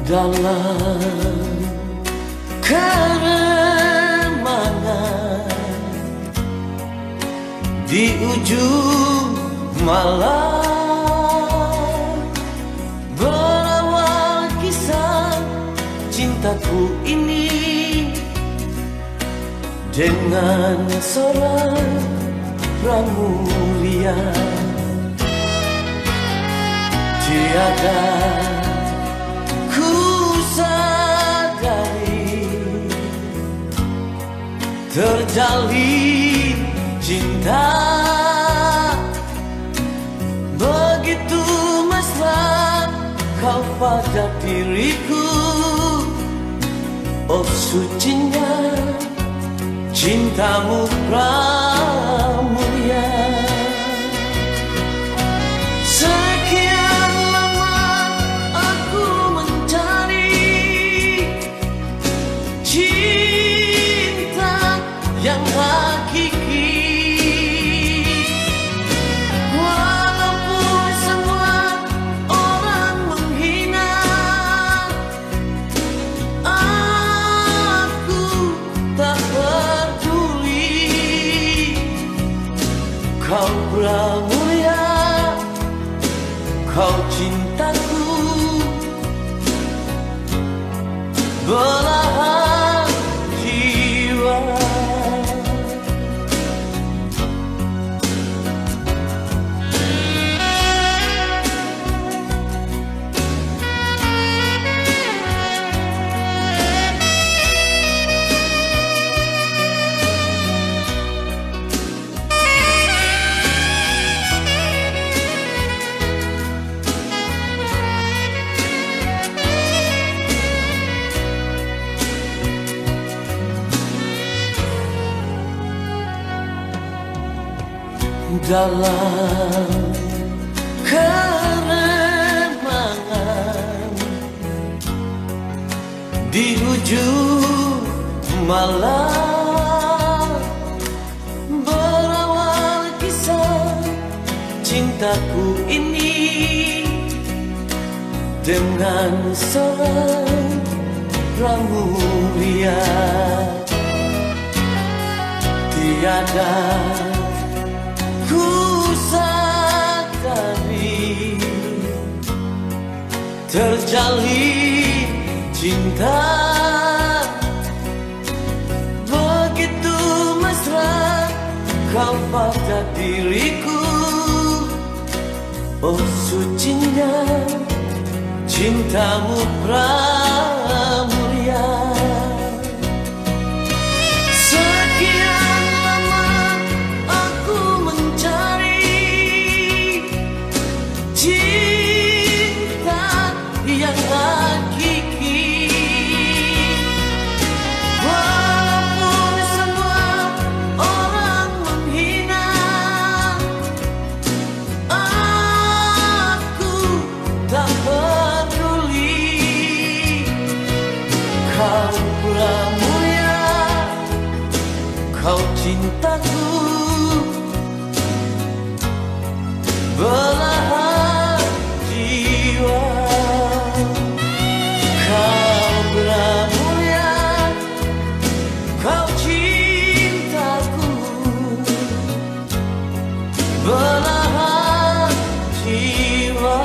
dalam keremangan di ujung malam, berawal kisah cintaku ini dengan seorang pramulia. Tiada ku sadari terjalin cinta begitu mesra kau pada diriku. Oh sucinya cintamu pramulia. Sekian lama aku mencari cinta yang hakiki, walaupun semua orang menghina, aku tak peduli. Kau pramulia, kau cintaku, belahan jiwa. Dalam keremangan di ujung malam, berawal kisah cintaku ini dengan seorang pramulia. Tiada ku sadari terjalin cinta begitu mesra kau pada diriku. Oh sucinya cintamu pramulia. Kau pramulia, kau cintaku, belahan jiwa. Kau pramulia, kau cintaku, belahan jiwa.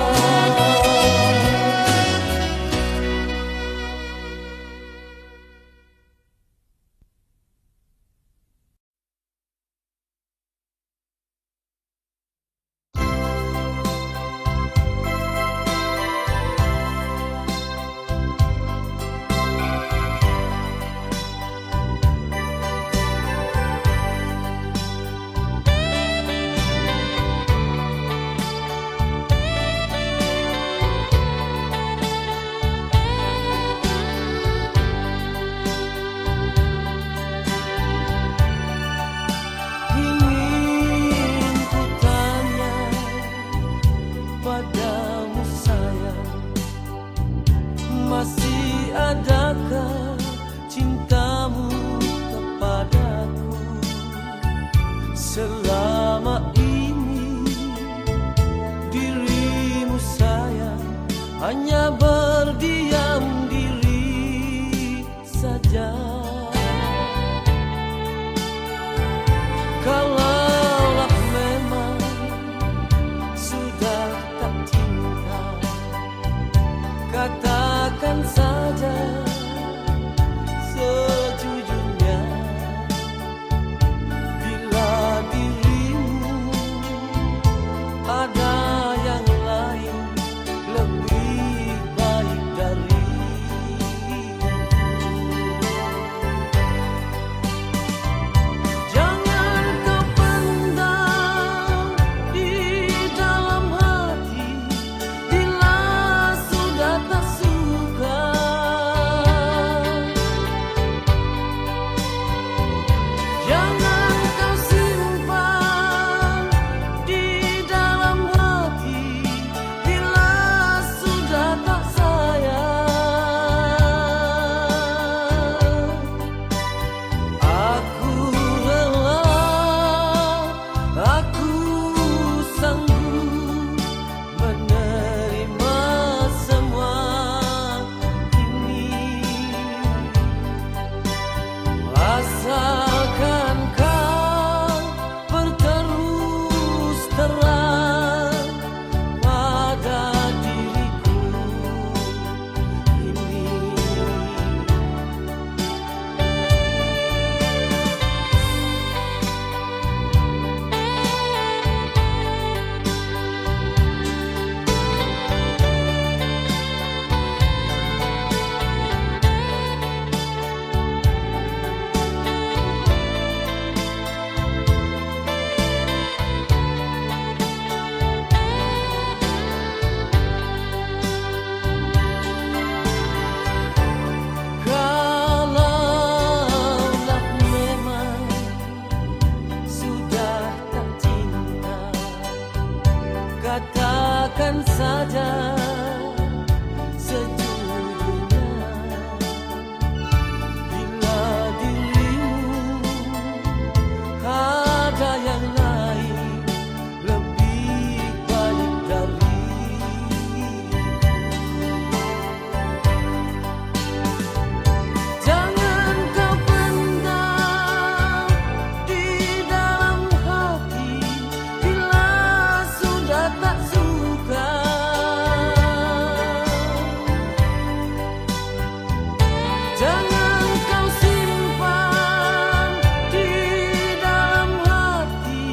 Adakah cintamu kepadaku selama ini? Dirimu sayang hanya berdiam saja. Kalaulah memang sudah tak cinta, katakan saja sejujurnya. Bila dirimu ada yang lain lebih baik dari, jangan kau pendam di dalam hati. Bila sudah tak suka, jangan kau simpan di dalam hati. Bila sudah tak sayang, aku rela, aku sanggup menerima semua ini, asalkan kau berterus terang pada diriku ini. Kalaulah memang sudah tak cinta, katakan saja sejujurnya. Bila dirimu ada yang lain lebih baik dari, jangan kau pendam di dalam hati. Bila sudah tak suka, jangan kau simpan di dalam hati.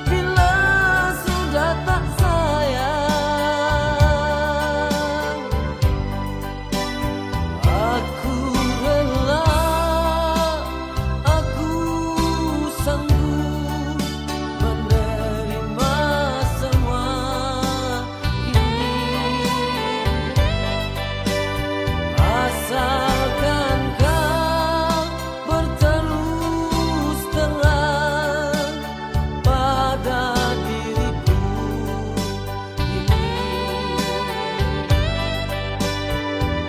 Bila sudah tak sayang, aku rela, aku sanggup menerima semua ini, asalkan kau berterus terang pada diriku ini,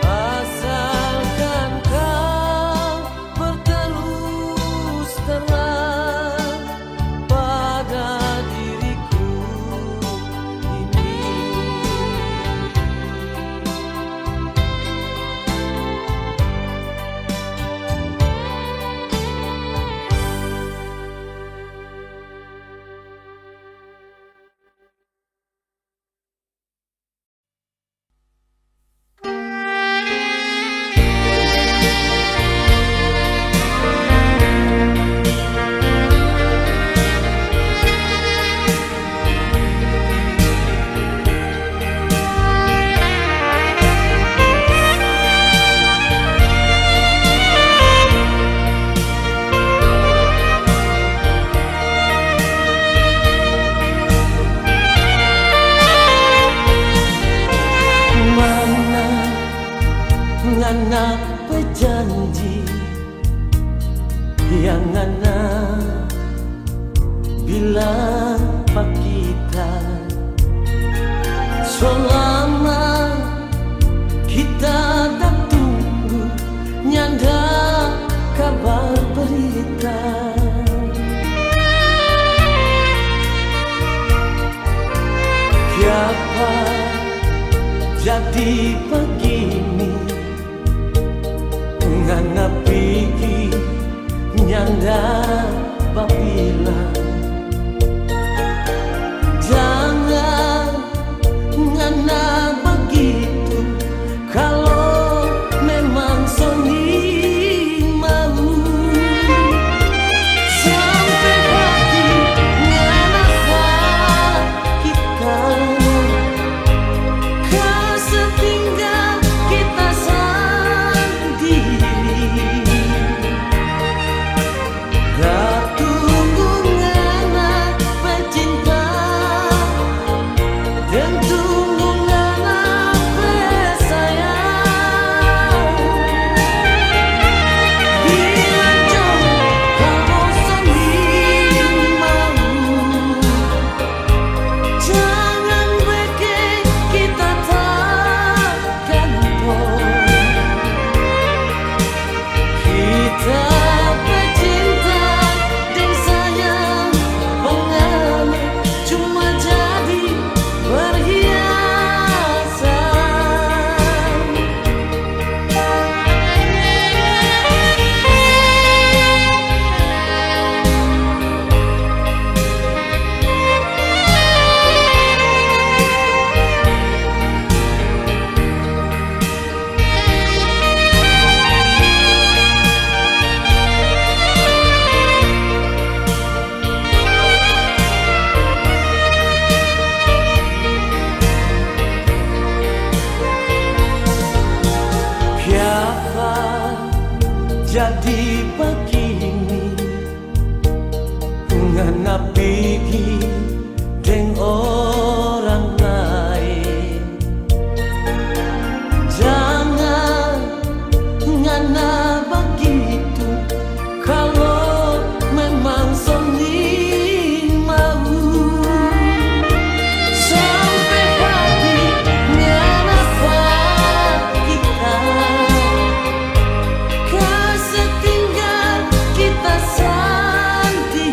asalkan kau berterus terang pada diriku ini. Mana ngana berjanji yang ngana bilang pak kita, selama kita tak tunggu nyanda kabar berita. Siapa jadi begini, ngana pigi nyanda babila. Jangan ngana begitu kalau memang Sony mau. Sampai hati ngana sakitan, kau setinggal kita sendiri. Tunggu ngana pecinta dan tunggu ngana pesayang. Bila jauh kalau Sony mau, jangan bikin kita tak gantung. Kita pecinta dan sayang pengamat cuma jadi perhiasan. Kenapa jadi begini? Ngana pergi dengan orang lain. Jangan ngana begitu kalau memang Sony mau. Sampai hati ngana sakitan, kau setinggal kita sendiri.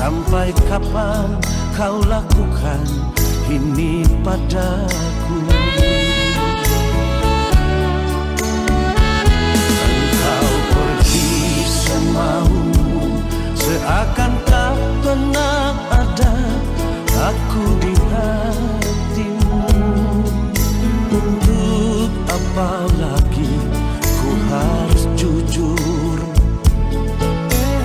Sampai kapan kau lakukan ini padaku? Engkau pergi semaumu, seakan tak pernah ada aku di hatimu. Untuk apa lagi ku harus jujur,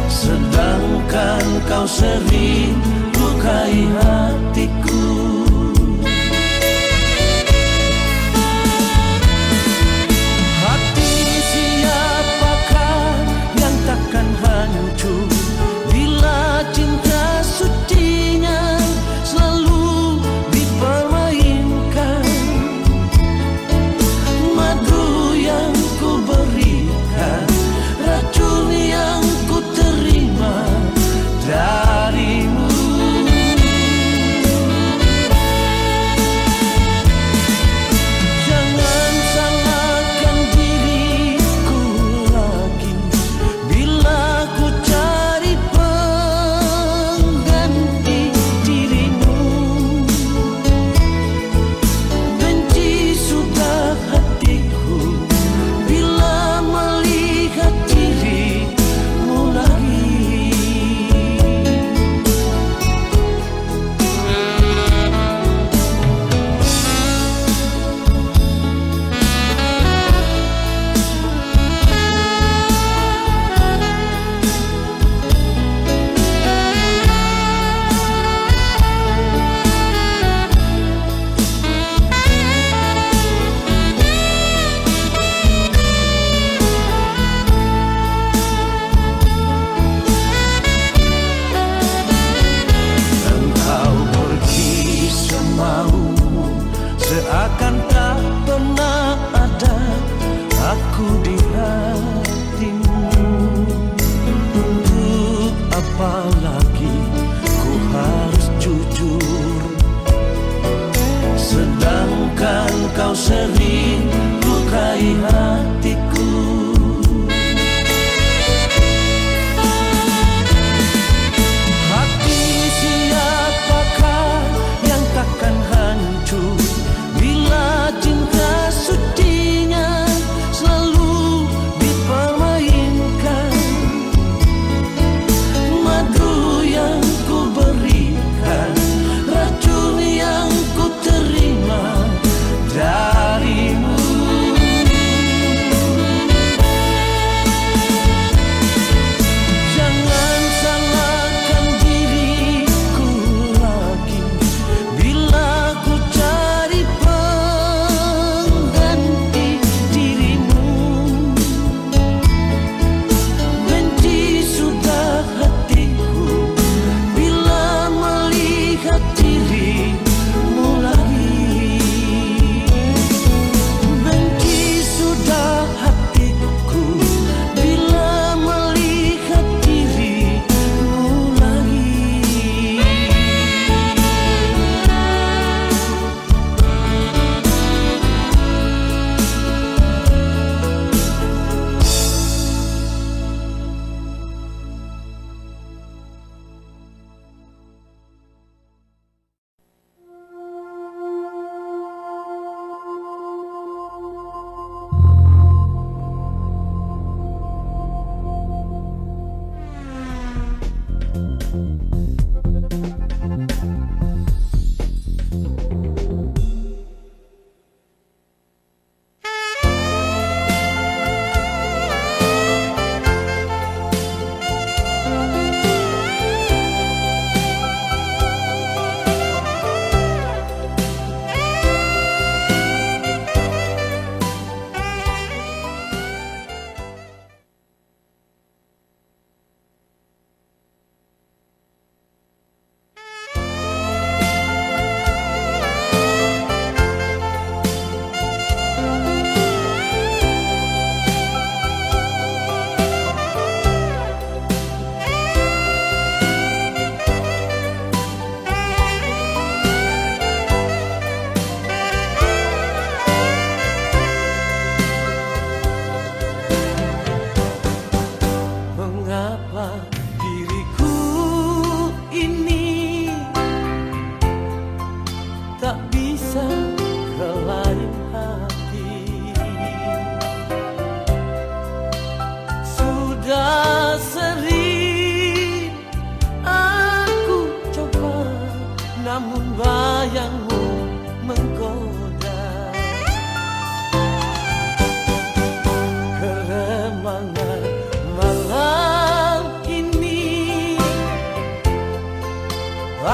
sedangkan kau sering lukai hatiku. Hati siapakah yang takkan hancur bila cinta sucinya selalu dipermainkan? Madu yang ku berikan, racun yang ku terima darimu. Jangan salahkan diriku lagi bila ku cari pengganti dirimu. Benci sudah hatiku bila melihat dirimu lagi. Engkau pergi semaumu, seakan tak pernah ada aku di hatimu. Untuk apa lagi ku harus jujur, sedangkan kau sering lukai hatiku. Hati siapakah yang takkan hancur bila cinta sucinya selalu dipermainkan? Madu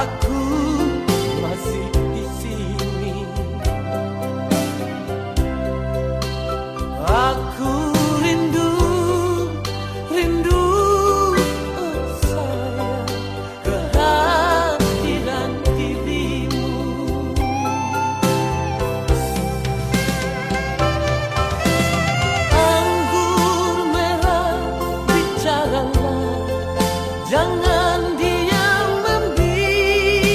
aku masih di sini. Aku rindu, rindu, oh sayang, kehadiran dirimu. Anggur merah, bicaralah, jangan diam membisu.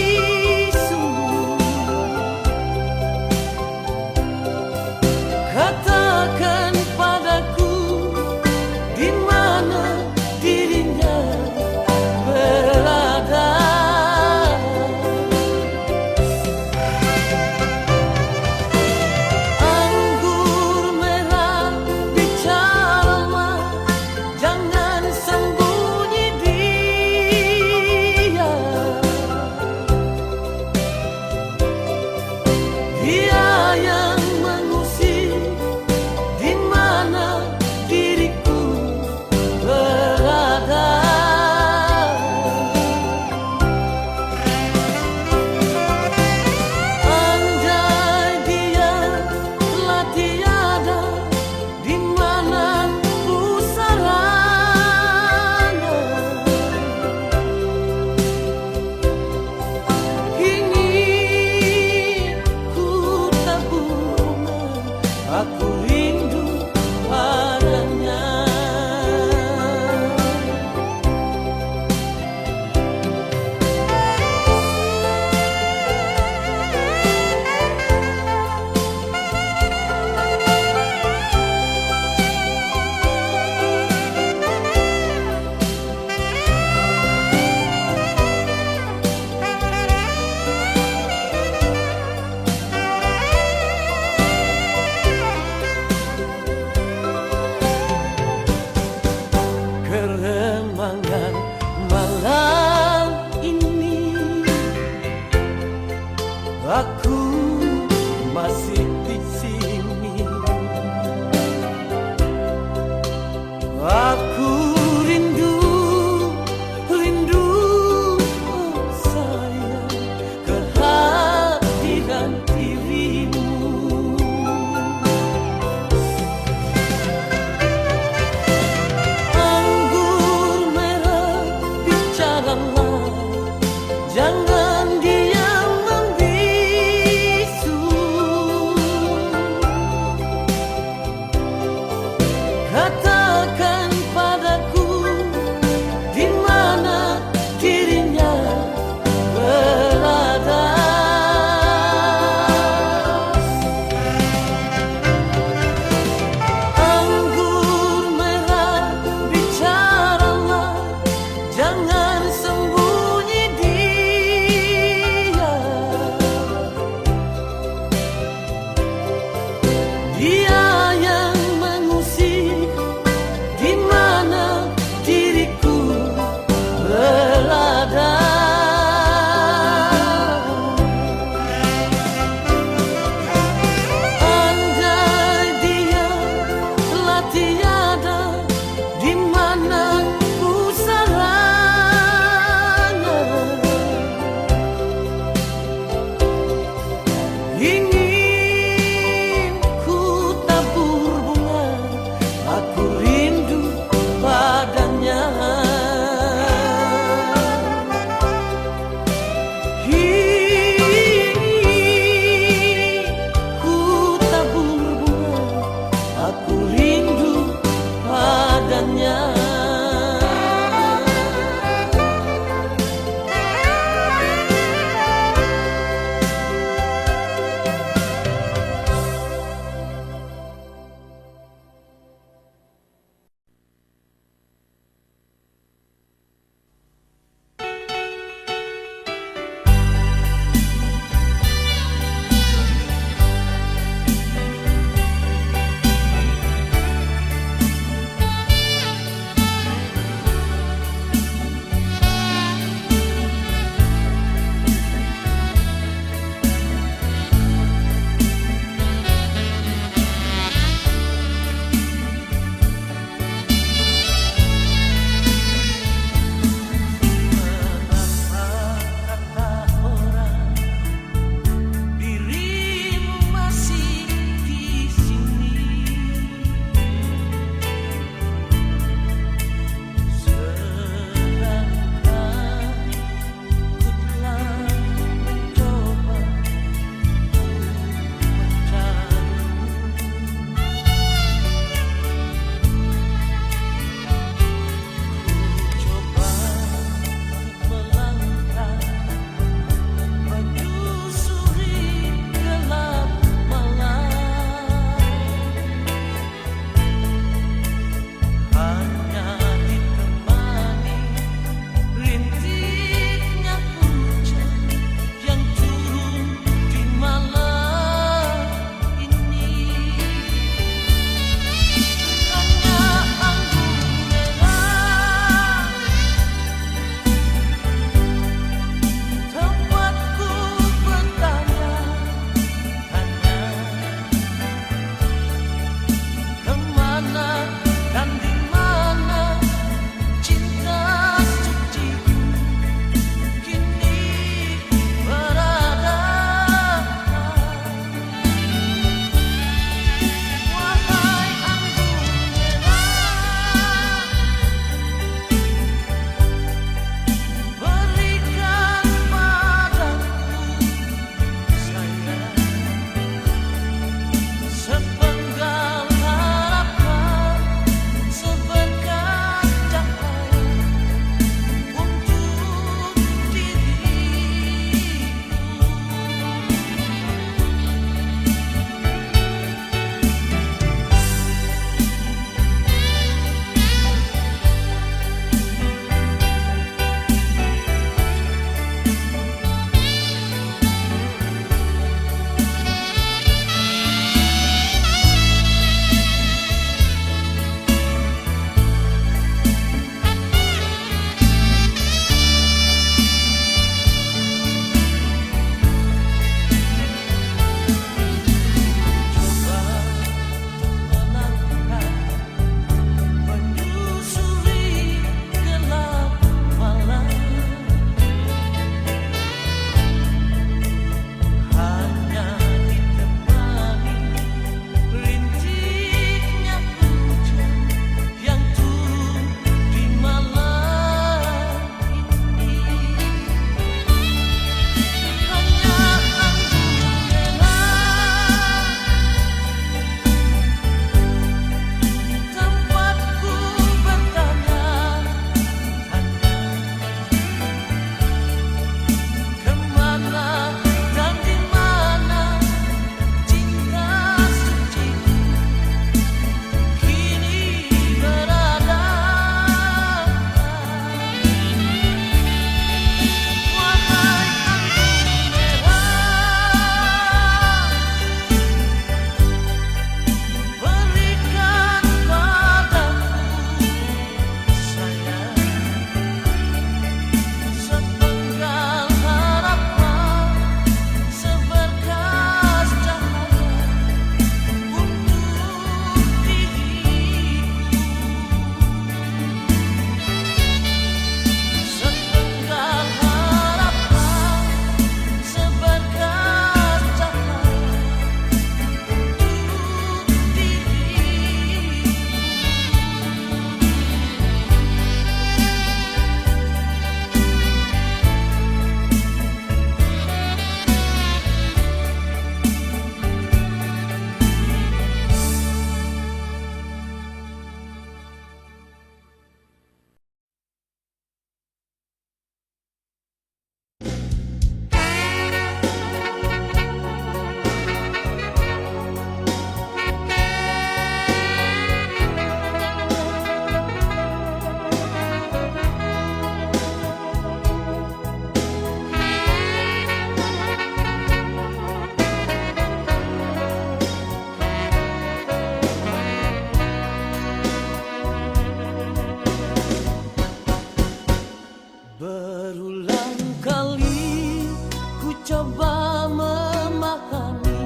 Berulang kali ku coba memahami,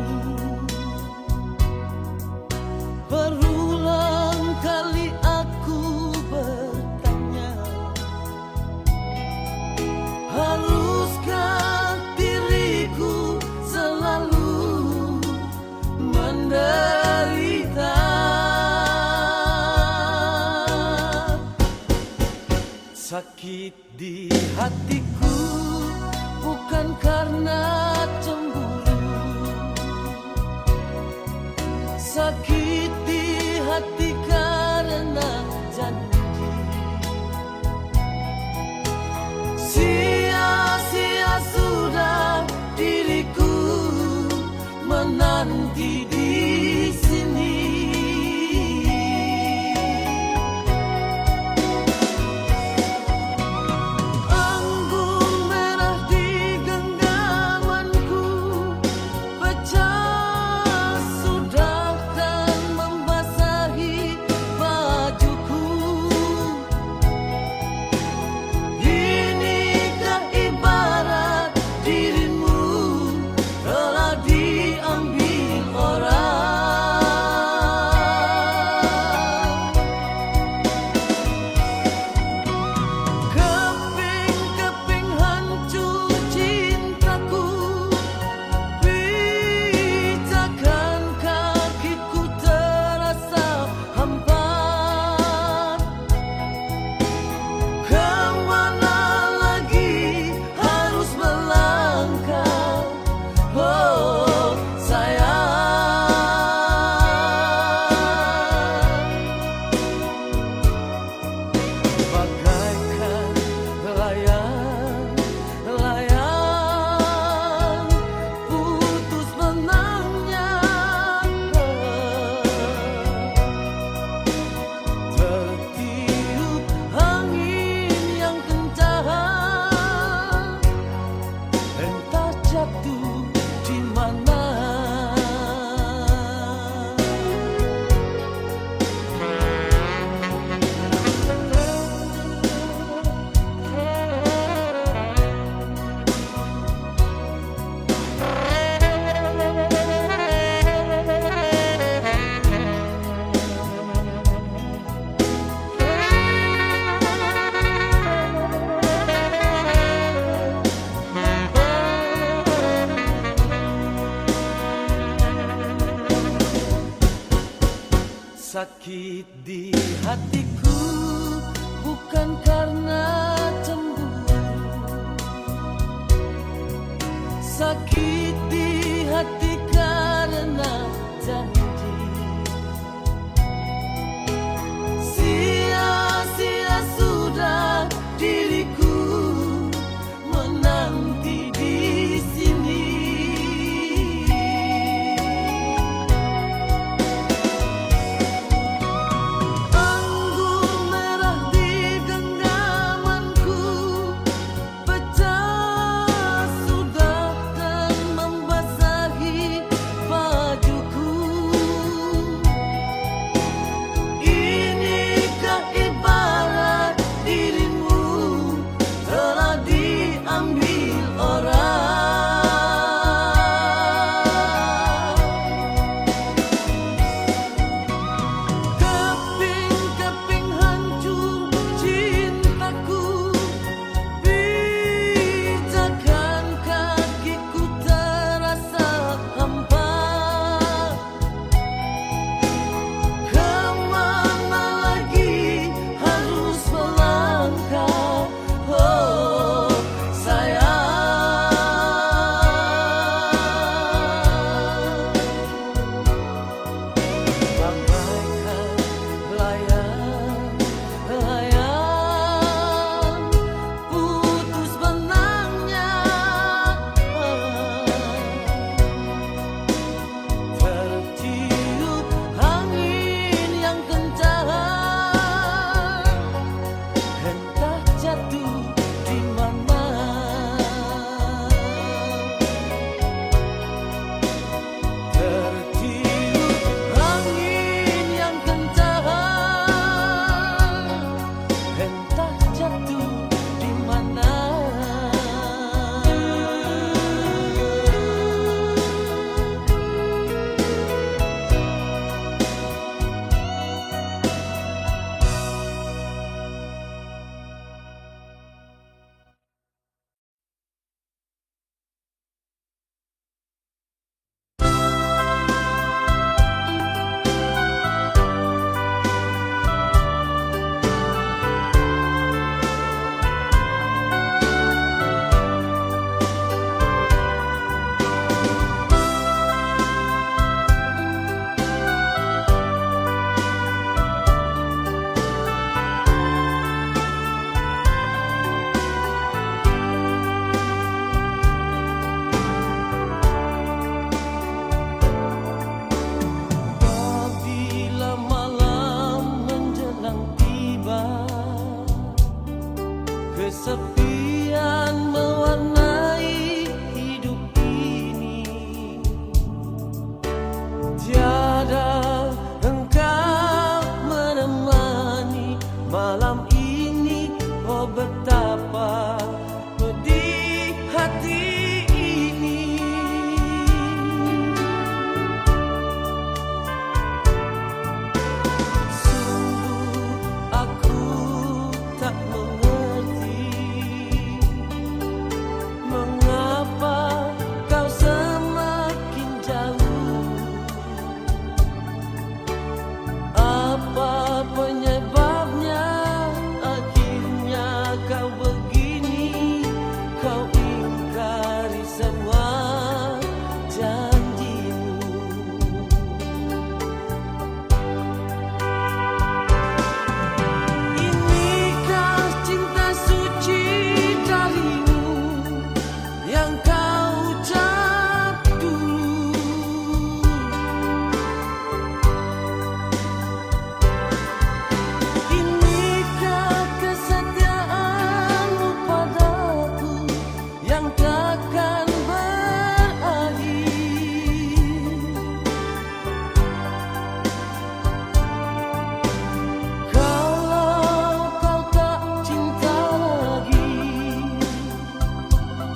berulang kali aku bertanya, haruskah diriku selalu menderita? Sakit di hatiku bukan karena cemburu, sakit di hati karena janji. Sia-sia sudah diriku menanti di sini. Sakit di hatiku bukan karena cemburu, sakit di hati karena janji. Sia-sia sudah diriku menanti di sini. Anggun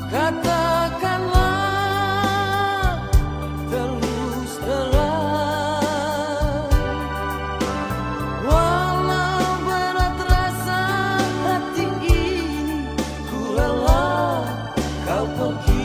Katakanlah terus terang, walau berat rasa hati ini, ku rela kau pergi.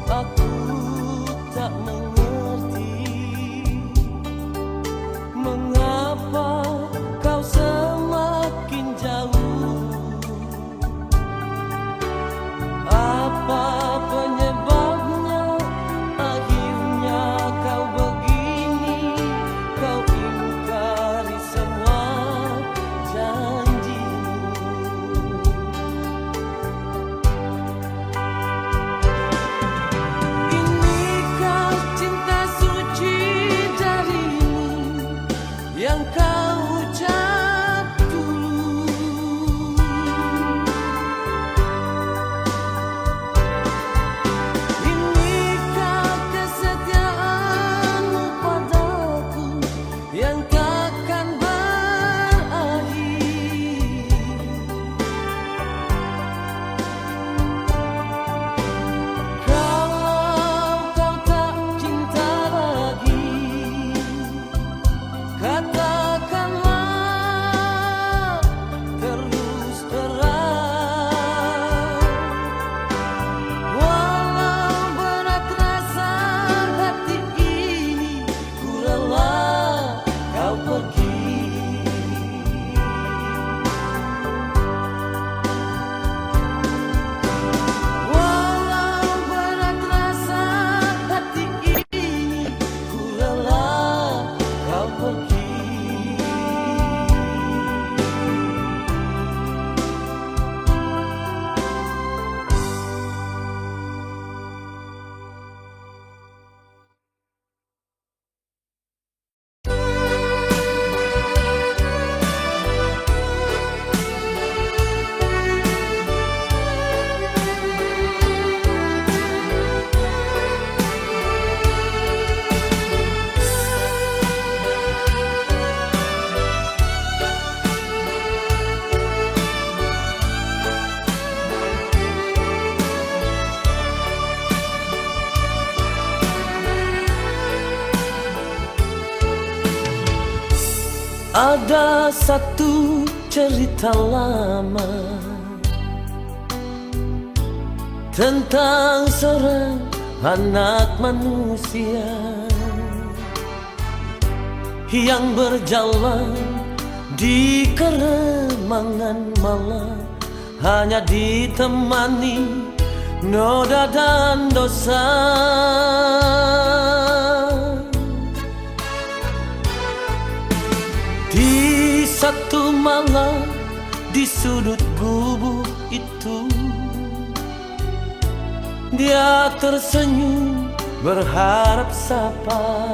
Aku tak mengerti mengapa kau semakin jauh. Apa penyebabnya akhirnya kau begini? Kau ingkari semua janjimu. Inikah cinta suci darimu yang kau ucap dulu? Inikah kesetiaanmu padaku yang takkan berakhir? Kalau kau tak cinta lagi, katakanlah terus terang, walau berat rasa hati ini, ku rela kau pergi. Walau berat rasa hati ini, ku rela kau pergi. Ada satu cerita lama tentang seorang anak manusia yang berjalan di keremangan malam, hanya ditemani noda dan dosa. Di satu malam di sudut gubuk itu, dia tersenyum berharap sapa.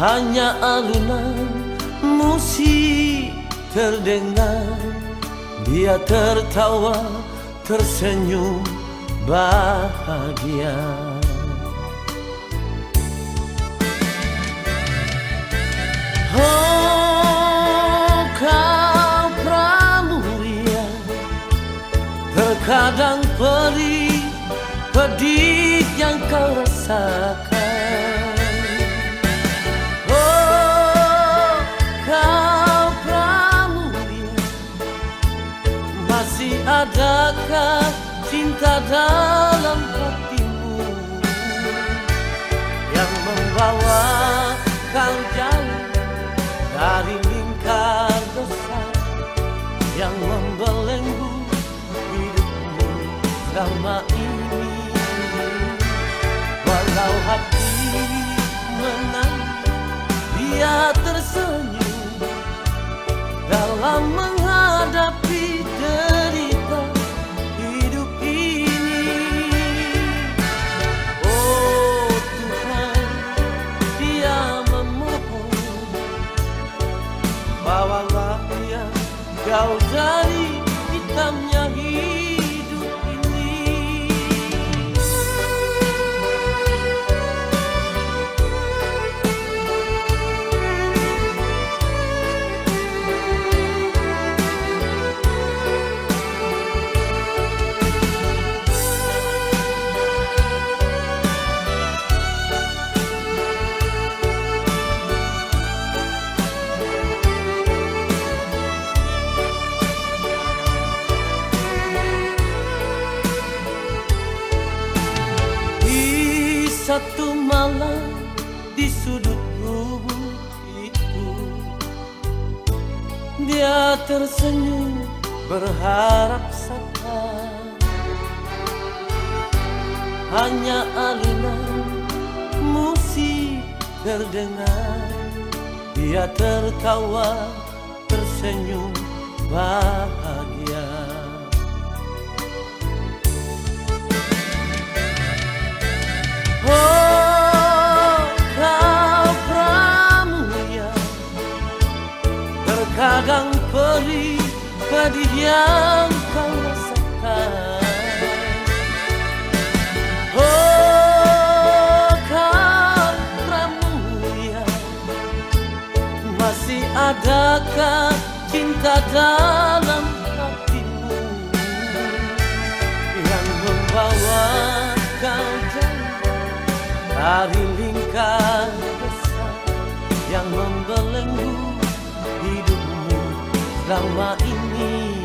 Hanya alunan musik terdengar, dia tertawa tersenyum bahagia. Oh, kau pramuria, terkadang perih, pedih yang kau rasakan. Oh, kau pramuria, masih adakah cinta dalam hatimu yang membawa kau jauh dari lingkar dosa yang membelenggu hidupmu selama ini? Kau hati menang, dia tersenyum dalam menghadapi derita hidup ini. Oh Tuhan, dia memohon, bawalah dia jauh dari hitamnya hidup ini. Satu malam di sudut gubuk itu, dia tersenyum berharap sabar. Hanya alunan musik terdengar, dia tertawa tersenyum bahagia. Oh kau pramuya, terkadang perih pedih yang kau rasakan. Oh kau pramuya, masih adakah cinta dalam hatimu yang membawa kau jauh dari lingkar besar yang membelenggu hidupmu selama ini,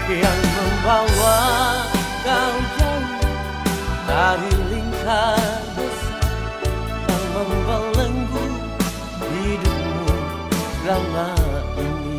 yang membawa kau jauh dari lingkar besar yang membelenggu hidupmu selama ini.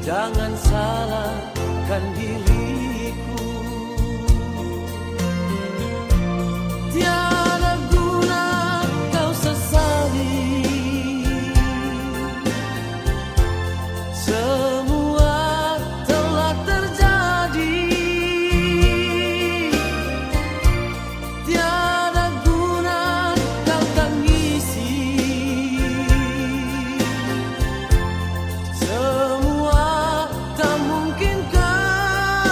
Jangan salahkan diriku, tiada guna kau sesali. Semua telah terjadi, tiada guna kau tangisi. Semua tak mungkin kau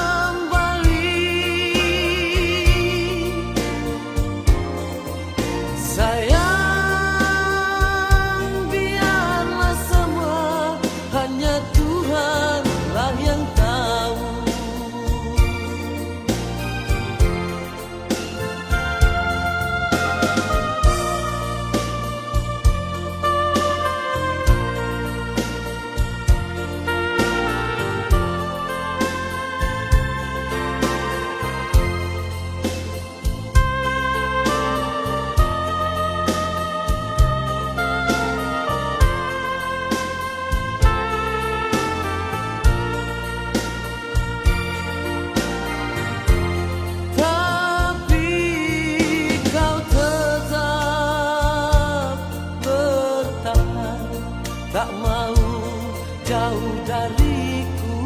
jauh dariku.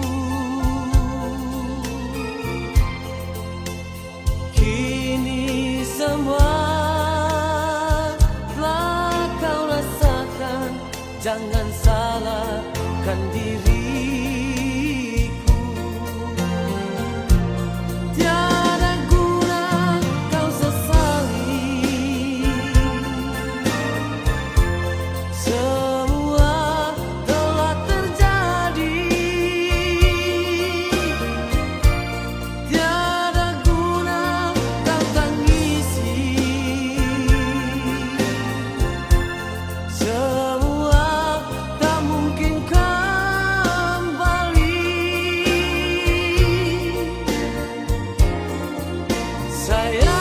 Kini semua telah kau rasakan, jangan salahkan diriku. Tiada guna kau sesali, semua telah terjadi. Tiada guna kau tangisi, semua tak mungkin kembali. Sayang,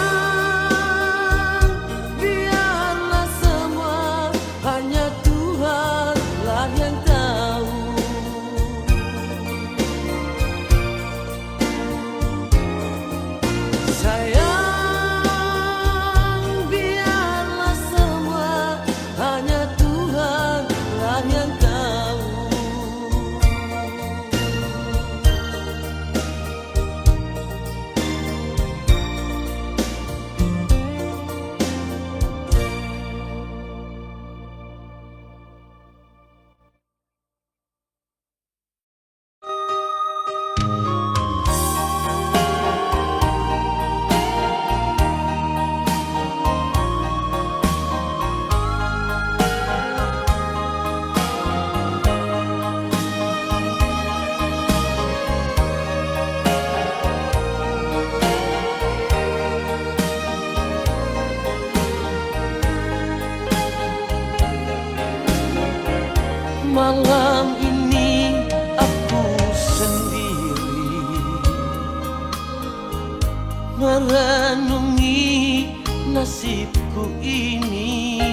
biarlah semua hanya Tuhanlah yang tahu. Sayang, biarlah semua hanya Tuhanlah yang tahu. Malam ini aku sendiri merenungi nasibku ini.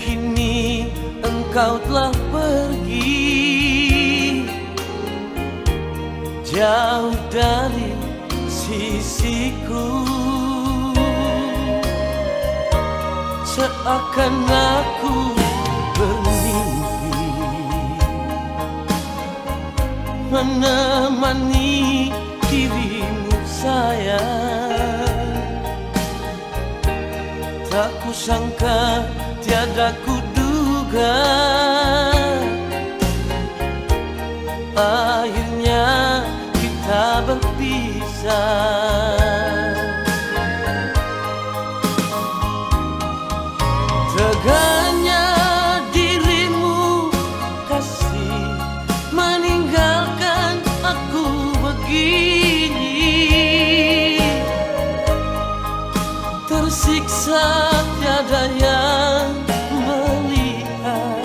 Kini engkau telah pergi jauh dari sisiku. Seakan aku bermimpi menemani dirimu sayang. Tak kusangka, tiada kuduga, akhirnya kita berpisah. Teganya dirimu kasih meninggalkan aku begini. Tersiksa tiada yang melihat,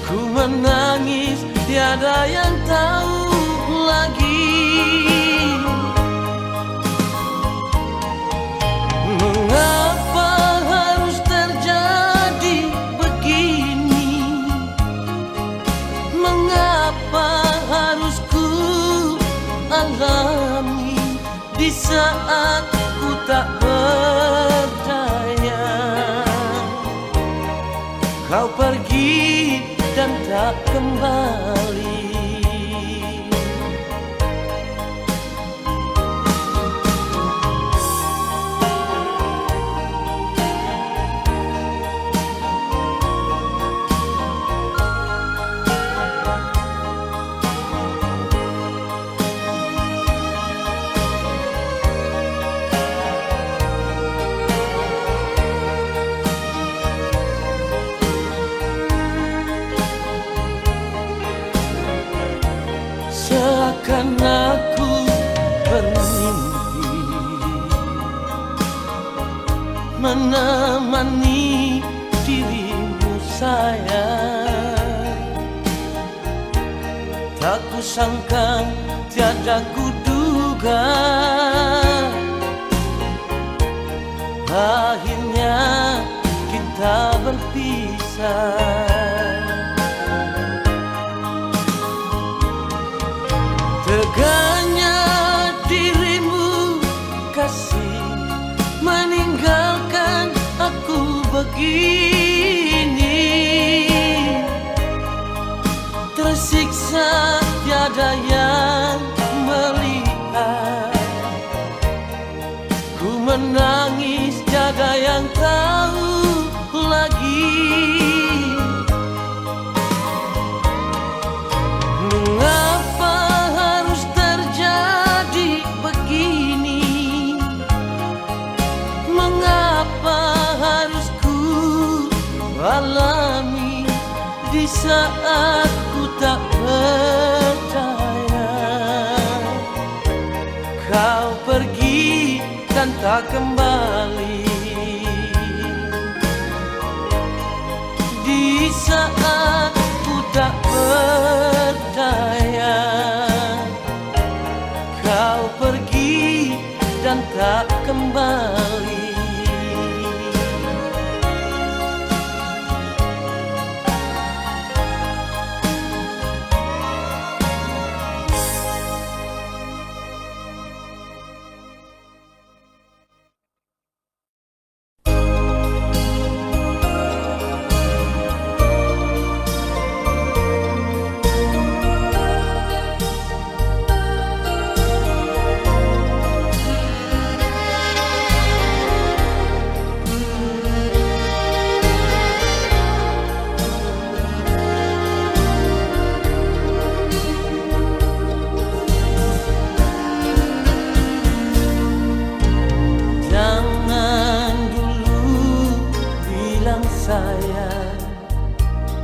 ku menangis tiada yang tahu lagi. Mengapa harus terjadi begini? Mengapa harus ku alami di saat ku tak berdaya? Kau pergi dan tak kembali. Seakan aku bermimpi menemani dirimu sayang. Tak kusangka, tiada kuduga, akhirnya kita berpisah. Teganya dirimu kasih meninggalkan aku begini. bisa tiada yang melihat. Ku menangis tiada yang tahu lagi. Mengapa harus terjadi begini? Mengapa harus ku alami di saat ku tak percaya? Kau pergi dan tak kembali. Di saat ku tak berdaya, kau pergi dan tak kembali.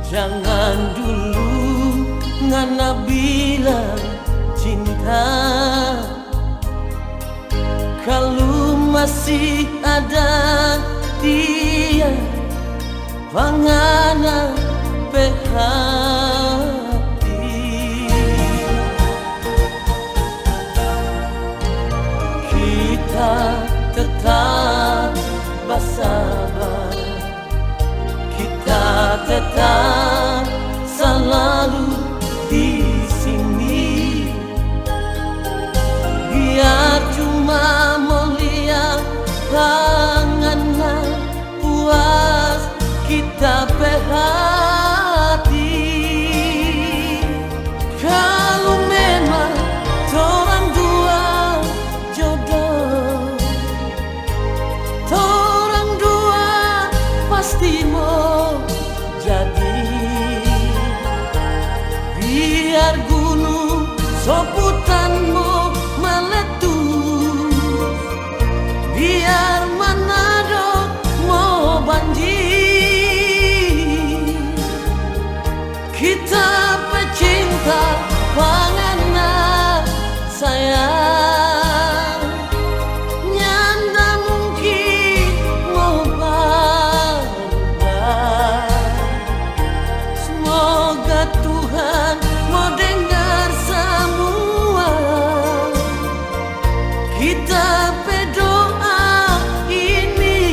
Jangan dulu ngana bilang cinta. Kalau masih ada dia pangana pehati. Kita tetap bersabar, kita tetap selalu di sini. Biar cuma mulia panganan puas kita berhati. Kalau memang orang dua jodoh, orang dua pasti mau jadi. Biar gunung soputanmu meletus, biar Manado mau banjir, kita pecinta panganan sayang. Nyanda mungkin mau berubah. Semoga Tuhan mau dengar semua kita berdoa ini.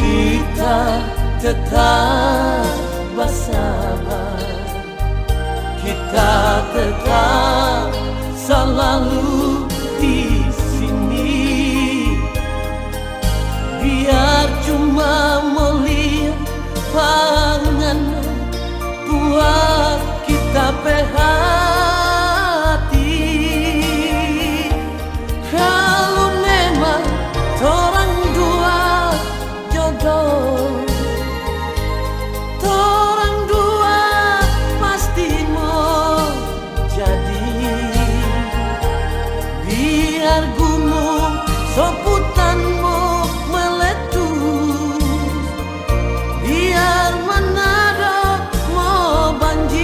Kita tetap bersabar, kita tetap selalu di sini. Biar cuma melihat panganan buat kita berhati. Kalau memang orang dua jodoh, orang dua pasti mau jadi. Biar gunung soputanmu meletus, biar Manado mau banjir,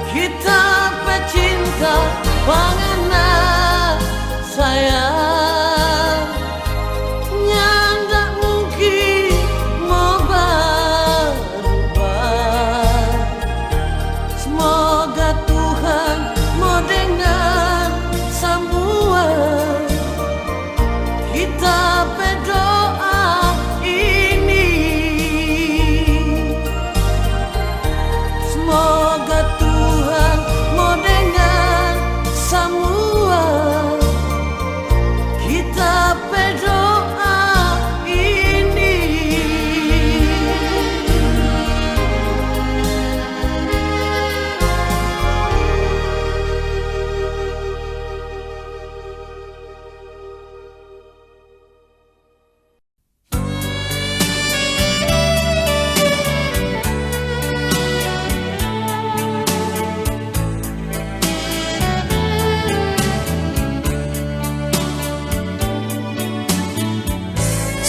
kita pecinta panganan sayang. Nyanda mungkin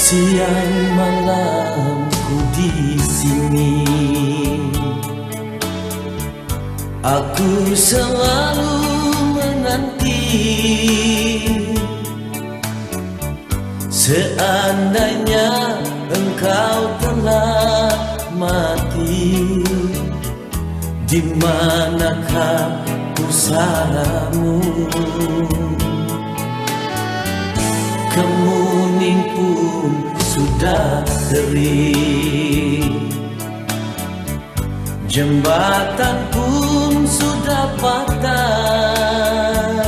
Siang malamku di sini, aku selalu menanti. Seandainya engkau telah mati, di manakah pusaramu? Kemuning pun sudah kering, jembatan pun sudah patah.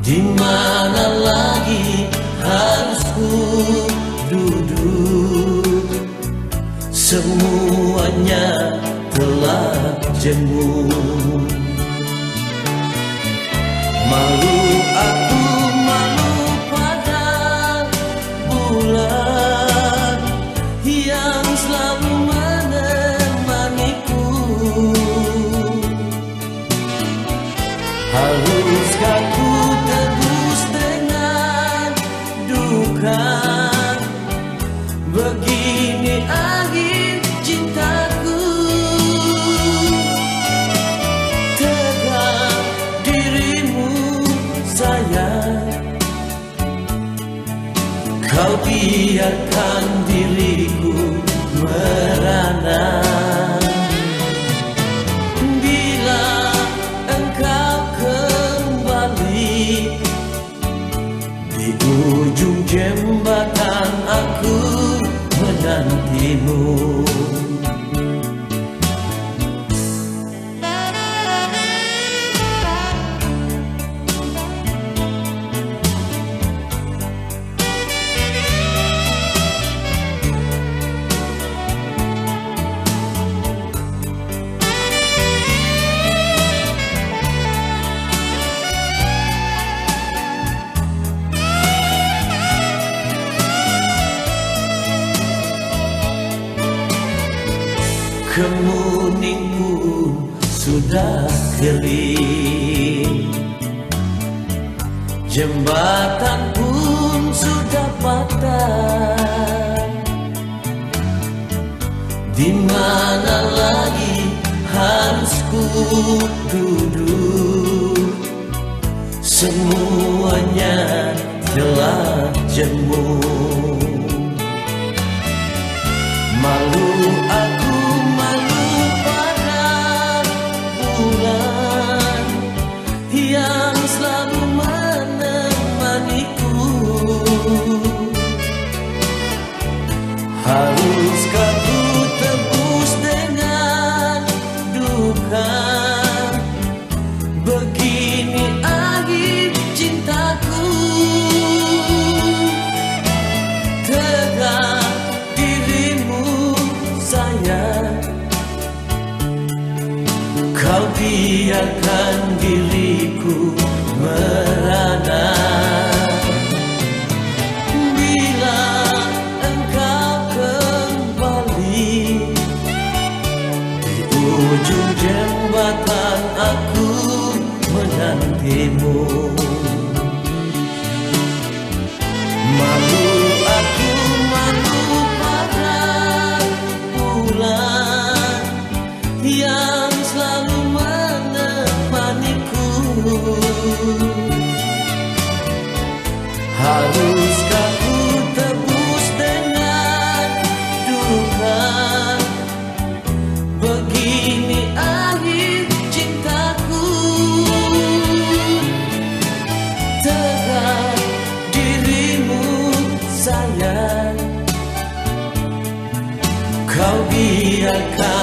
Di mana lagi harus ku duduk? Semuanya telah jemu. Malu aku, malu pada bulan yang selalu menemaniku. Haruskah ku tebus dengan duka? Begini akhir cintaku. Tegak dirimu sayang, kau biarkan diriku merana. Bila engkau kembali, di ujung jembatan aku menantimu. Kemuning pun sudah kering, jembatan pun sudah patah. Di mana lagi harus ku duduk? Semuanya telah jemu. Malu aku, malu pada bulan yang selalu menemaniku. Haruskah ku tebus dengan duka? Begini akhir cintaku. Tegak dirimu sayang, kau biarkan diriku merana. Bila engkau kembali, di ujung jembatan aku menantimu. Malu aku, malu pada bulan yang selalu menemaniku. Haruskah ku tebus dengan duka? Begini akhir cintaku. Tegak dirimu sayang, kau biarkan